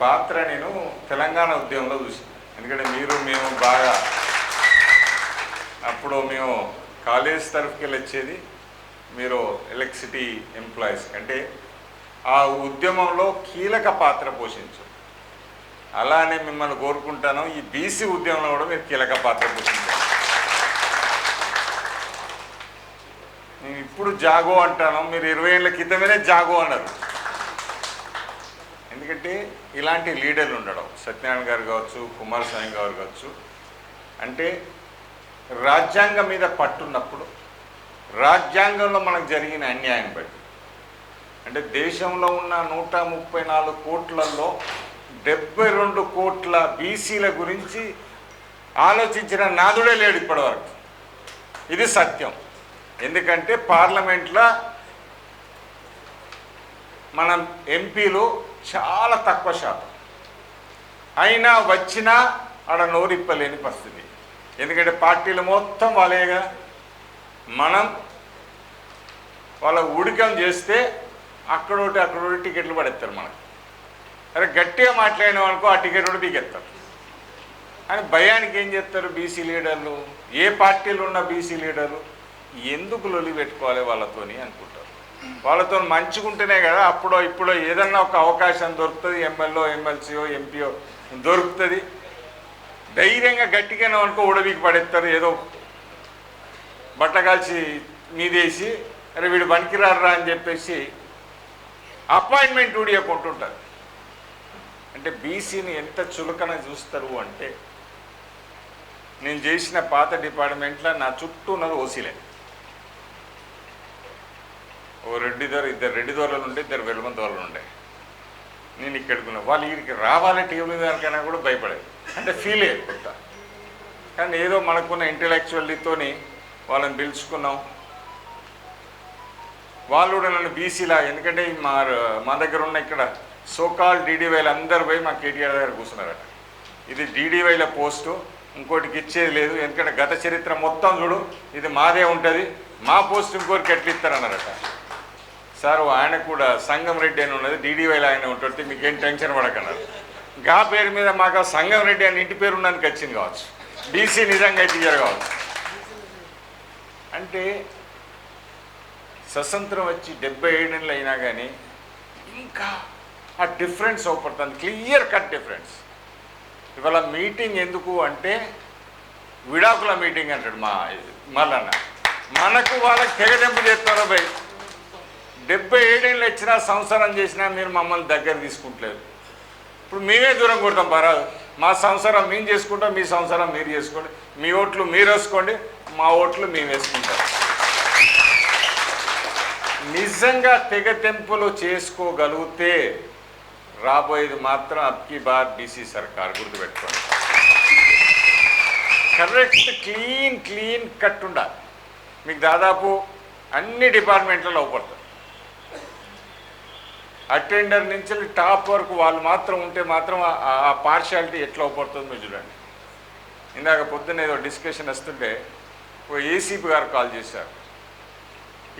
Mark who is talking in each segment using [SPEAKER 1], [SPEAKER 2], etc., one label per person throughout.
[SPEAKER 1] పాత్ర నేను తెలంగాణ ఉద్యమంలో చూసాను. ఎందుకంటే మేము బాగా అప్పుడు మేము కాలేజ్ తరఫుకి వెళ్ళి వచ్చేది, మీరు ఎలక్ట్రిసిటీ ఎంప్లాయీస్ అంటే ఆ ఉద్యమంలో కీలక పాత్ర పోషించు. అలానే మిమ్మల్ని కోరుకుంటాను, ఈ బీసీ ఉద్యమంలో కూడా మీరు కీలక పాత్ర పోషించారు. నేను ఇప్పుడు జాగో అంటాను, మీరు 20 ఏళ్ళ క్రితమేనే జాగో అన్నారు. ఎందుకంటే ఇలాంటి లీడర్లు ఉండడం, సత్యనారాయణ గారు కావచ్చు, కుమారస్వామి గారు కావచ్చు, అంటే రాజ్యాంగం మీద పట్టున్నప్పుడు రాజ్యాంగంలో మనకు జరిగిన అన్యాయం బట్టి, అంటే దేశంలో ఉన్న 134 కోట్లలో 72 కోట్ల బీసీల గురించి ఆలోచించిన నాదుడే లేడు ఇప్పటివరకు. ఇది సత్యం. ఎందుకంటే పార్లమెంట్లో మనం ఎంపీలు చాలా తక్కువ శాతం అయినా వచ్చినా ఆడ నోరిప్పలేని పరిస్థితి. ఎందుకంటే పార్టీలు మొత్తం వాళ్ళేగా, మనం వాళ్ళ ఉడికం చేస్తే అక్కడోటి టికెట్లు పడేస్తారు మనకు. అరే గట్టిగా మాట్లాడినాం అనుకో ఆ టికెట్ కూడా దిగేస్తారు అని భయానికి ఏం చేస్తారు బీసీ లీడర్లు, ఏ పార్టీలు ఉన్న బీసీ లీడర్లు ఎందుకు లొలి పెట్టుకోవాలి వాళ్ళతోని అనుకుంటారు. వాళ్ళతో మంచుకుంటేనే కదా అప్పుడో ఇప్పుడో ఏదన్నా ఒక అవకాశం దొరుకుతుంది, ఎమ్మెల్యే ఎమ్మెల్సీయో ఎంపీఓ దొరుకుతుంది. ధైర్యంగా గట్టిగానే అనుకో ఉడవికి పడేస్తారు, ఏదో బట్టగాల్చి మీదేసి అరే వీడు పనికిరారా అని చెప్పేసి అపాయింట్మెంట్ ఊడియకుంటుంటారు. అంటే బీసీని ఎంత చులకన చూస్తారు అంటే, నేను చేసిన పాత డిపార్ట్మెంట్లో నా చుట్టూ ఉన్నది ఓసీలే. ఓ ఇద్దరు రెడ్డి దొరలు ఉండే, ఇద్దరు వెలుమంత వాళ్ళు ఉండే. నేను ఇక్కడికి వాళ్ళు వీరికి రావాలి టేబుల్ దానికైనా కూడా భయపడేది, అంటే ఫీల్ అయ్యేది కొత్త. కానీ ఏదో మనకున్న ఇంటలెక్చువల్తోని వాళ్ళని పిలుచుకున్నాం. వాళ్ళు కూడా నన్ను బీసీలా, ఎందుకంటే మా దగ్గర ఉన్న ఇక్కడ సోకాల్ డీడీవైలు అందరు పోయి మా కేటీఆర్ దగ్గర కూర్చున్నారట. ఇది డీడీవైల పోస్టు, ఇంకోటికి ఇచ్చేది లేదు, ఎందుకంటే గత చరిత్ర మొత్తం చూడు ఇది మాదే ఉంటుంది, మా పోస్ట్ ఇంకోరికి ఎట్లా ఇస్తారన్నారట. సార్ ఆయన కూడా సంగం రెడ్డి అని ఉన్నది, డీడీవైలో ఆయన ఉంటుంది, మీకేం టెన్షన్ పడకన్నారు. గా పేరు మీద మాకు సంగం రెడ్డి అని ఇంటి పేరు ఉన్నందుకు వచ్చింది కావచ్చు, బీసీ నిజంగా టీచర్ కావచ్చు. అంటే స్వతంత్రం వచ్చి 77 ఏళ్ళు అయినా కానీ ఇంకా ఆ డిఫరెన్స్ అవుపడుతుంది, క్లియర్ కట్ డిఫరెన్స్. ఇవాళ మీటింగ్ ఎందుకు అంటే విడాకుల మీటింగ్ అంటాడు మల్లన్న, మనకు వాళ్ళకి తెగదెంపు చేస్తారో భయ్. 77 ఏళ్ళు వచ్చినా సంసారం చేసినా మీరు మమ్మల్ని దగ్గర తీసుకుంటలేదు. ఇప్పుడు మేమే దూరం కొడతాం పరాదు, మా సంసారం మేము చేసుకుంటాం, మీ సంసారం మీరు చేసుకోండి, మీ ఓట్లు మీరు వేసుకోండి, మా ఓట్లు మేము వేసుకుంటాం. నిజంగా తెగతెంపులు చేసుకోగలిగితే రాబోయేది మాత్రం అబ్కి బార్ బీసీ సర్కార్, గుర్తుపెట్టుకోండి. కరెక్ట్ క్లీన్ కట్ ఉండాలి. మీకు దాదాపు అన్ని డిపార్ట్మెంట్లలో అవపడుతుంది. అటెండర్ నుంచి టాప్ వరకు వాళ్ళు మాత్రం ఉంటే మాత్రం ఆ పార్షియాలిటీ ఎట్లా అవపడుతుందో మీరు చూడండి. ఇందాక పొద్దున్న ఏదో డిస్కషన్ వస్తుంటే ఓ ఏసీపీ గారు కాల్ చేశారు,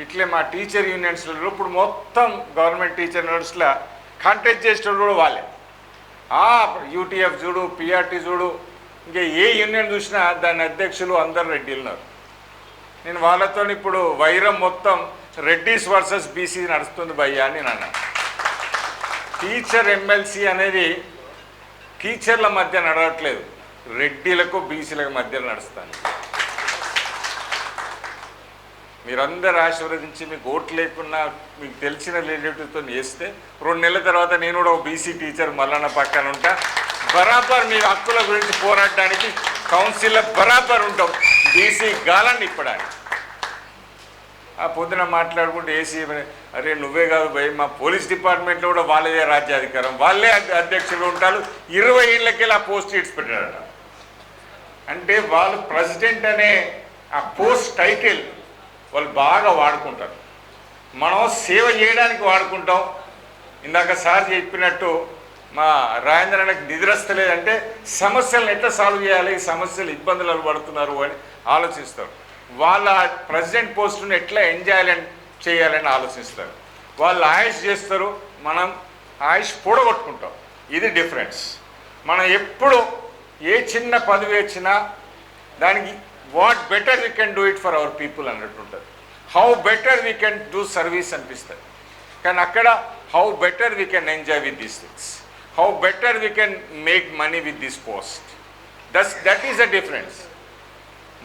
[SPEAKER 1] ఇట్లే మా టీచర్ యూనియన్స్లో ఇప్పుడు మొత్తం గవర్నమెంట్ టీచర్ యూనియన్స్లో కాంటాక్ట్ చేసేటోళ్ళు కూడా వాళ్ళే. యూటీఎఫ్ చూడు, పిఆర్టీ చూడు, ఇంకా ఏ యూనియన్ చూసినా దాని అధ్యక్షులు అందరు రెడ్డి ఉన్నారు. నేను వాళ్ళతో ఇప్పుడు వైరం మొత్తం రెడ్డిస్ వర్సెస్ బీసీ నడుస్తుంది భయ్యా అని నేను అన్నా. టీచర్ ఎమ్మెల్సీ అనేది టీచర్ల మధ్య నడవట్లేదు, రెడ్డిలకు బీసీలకు మధ్య నడుస్తాను. మీరందరూ ఆశీర్వదించి మీకు ఓట్లు లేకున్నా మీకు తెలిసిన రిలేటివ్తో వేస్తే 2 నెలల తర్వాత నేను కూడా ఒక బీసీ టీచర్ మల్లన్న పక్కన ఉంటా, బరాబర్ మీ హక్కుల గురించి పోరాడడానికి కౌన్సిల్లో బరాబర్ ఉంటాం, బీసీ గాలని ఇప్పడానికి. ఆ పొద్దున మాట్లాడుకుంటే ఏసీ అరే నువ్వే కాదు భయ్, మా పోలీస్ డిపార్ట్మెంట్లో కూడా వాళ్ళదే రాజ్యాధికారం, వాళ్ళే అధ్యక్షులు ఉంటారు, 20 ఏళ్ళకెళ్ళి ఆ పోస్ట్ ఇట్స్ పెట్టారట. అంటే వాళ్ళు ప్రెసిడెంట్ అనే ఆ పోస్ట్ టైటిల్ వాళ్ళు బాగా వాడుకుంటారు. మనం సేవ చేయడానికి వాడుకుంటాం. ఇందాక సార్ చెప్పినట్టు మా రాజేంద్రకి నిద్రస్తలేదంటే సమస్యలను ఎట్లా సాల్వ్ చేయాలి, సమస్యలు ఇబ్బందులు పడుతున్నారు అని ఆలోచిస్తారు. వాళ్ళ ప్రెసిడెంట్ పోస్టును ఎట్లా ఎంజాయ్ చేయాలని ఆలోచిస్తారు. వాళ్ళు ఆయుష్ చేస్తారు, మనం ఆయుష్ పొడగొట్టుకుంటాం. ఇది డిఫరెన్స్. మనం ఎప్పుడు ఏ చిన్న పదవి వచ్చినా దానికి what better we can do it for our people అన్నట్టు ఉంటుంది. How better we can do service అనిపిస్తుంది. కానీ అక్కడ how better we can enjoy with these things, how better we can make money with this post. That is the difference.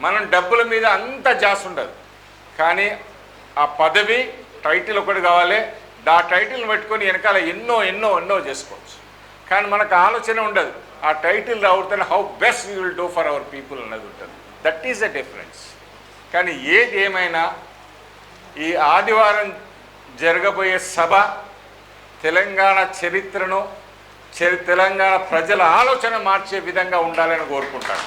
[SPEAKER 1] మనం డబ్బుల మీద అంత Jos ఉండదు, కానీ ఆ పదవి టైటిల్ ఒకటి కావాలి. ఆ టైటిల్ని పెట్టుకొని వెనకాల ఎన్నో ఎన్నో ఎన్నో చేసుకోవచ్చు. కానీ మనకు ఆలోచన ఉండదు, ఆ టైటిల్ రావుతానే how best we will do for our people అన్నది ఉంటుంది. That is the difference. కానీ ఏది ఏమైనా ఈ ఆదివారం జరగబోయే సభ తెలంగాణ చరిత్రను, తెలంగాణ ప్రజల ఆలోచన మార్చే విధంగా ఉండాలని కోరుకుంటాను.